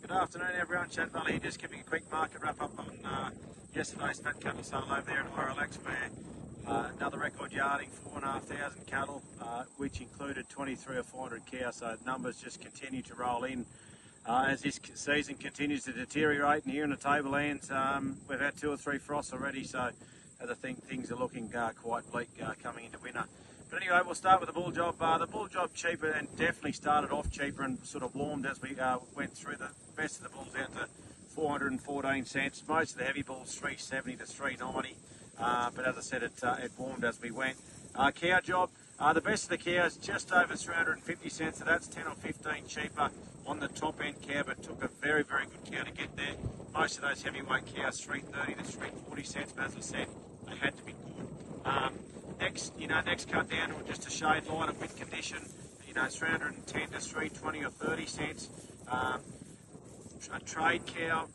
Good afternoon everyone, Chad Valley here, just giving a quick market wrap up on yesterday's fat cattle sale over there in Inverell where another record yarding, 4,500 cattle, which included 23 or 400 cows, so numbers just continue to roll in. As this season continues to deteriorate, and here in the tablelands we've had 2 or 3 frosts already, so as I think things are looking quite bleak coming into winter. But anyway, we'll start with the bull job. The bull job cheaper, and definitely started off cheaper and sort of warmed as we went through. The best of the bulls out to 414 cents. Most of the heavy bulls 370 to 390. But as I said, it warmed as we went. Cow job, the best of the cows just over 350 cents. So that's 10 or 15 cheaper on the top end cow, but took a very, very good cow to get there. Most of those heavyweight cows 330 to 340 cents. But as I said, they had to be good. Next cut down to just a shade lighter with condition, 310 to 320 or 30 cents. A trade cow,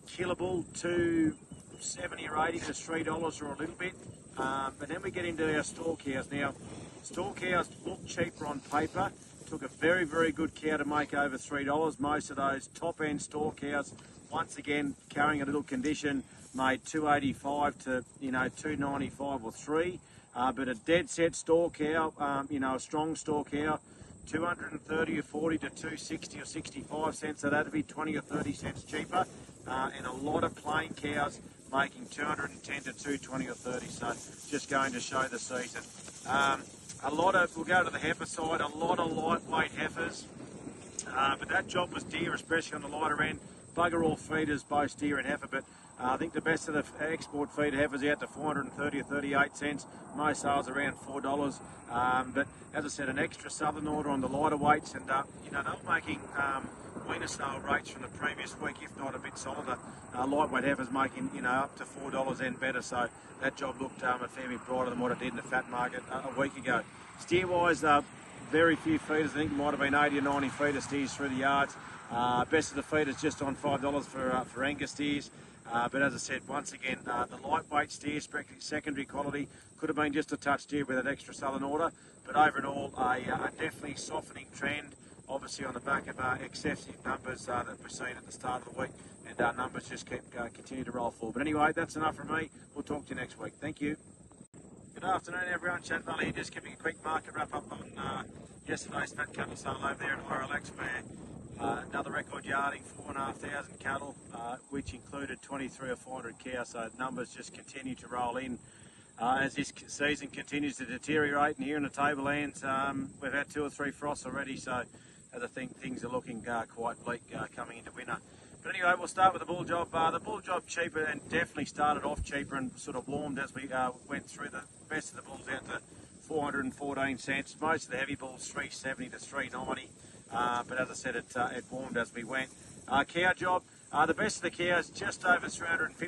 killable, 270 or 80 to $3 or a little bit. But then we get into our store cows. Now, store cows look cheaper on paper. Took a very, very good cow to make over $3. Most of those top end store cows, once again carrying a little condition, made 285 to 295 or 3. But a dead set store cow, a strong store cow, 230 or 40 to 260 or 65 cents, so that'd be 20 or 30 cents cheaper. And a lot of plain cows making 210 to 220 or 30, so just going to show the season. We'll go to the heifer side, a lot of lightweight heifers, but that job was deer, especially on the lighter end. Bugger all feeders, both steer and heifer, but I think the best of the export feed heifers out to 430 or 38 cents. Most sales around $4. But as I said, an extra southern order on the lighter weights, and they were making weaner sale rates from the previous week, if not a bit solider. Lightweight heifers making up to $4 and better, so that job looked a fair bit brighter than what it did in the fat market a week ago. Steer wise, very few feeders. I think it might have been 80 or 90 feeder steers through the yards. Best of the feeders just on $5 for Angus steers. But as I said, once again, the lightweight steers, secondary quality, could have been just a touch dear with that extra southern order. But overall, a definitely softening trend, obviously on the back of excessive numbers that we've seen at the start of the week. And numbers just continue to roll forward. But anyway, that's enough from me. We'll talk to you next week. Thank you. Good afternoon everyone, Chad Valley here, just giving a quick market wrap up on yesterday's fat cattle sale over there in Inverell where another record yarding, 4,500 cattle, which included 23 or 400 cows, so numbers just continue to roll in. As this season continues to deteriorate, and here in the tablelands we've had 2 or 3 frosts already, so as I think things are looking quite bleak coming into winter. But anyway, we'll start with the bull job. The bull job cheaper, and definitely started off cheaper and sort of warmed as we went through. The best of the bulls out to 414 cents. Most of the heavy bulls 370 to 390. But as I said, it warmed as we went. Cow job, the best of the cows just over 350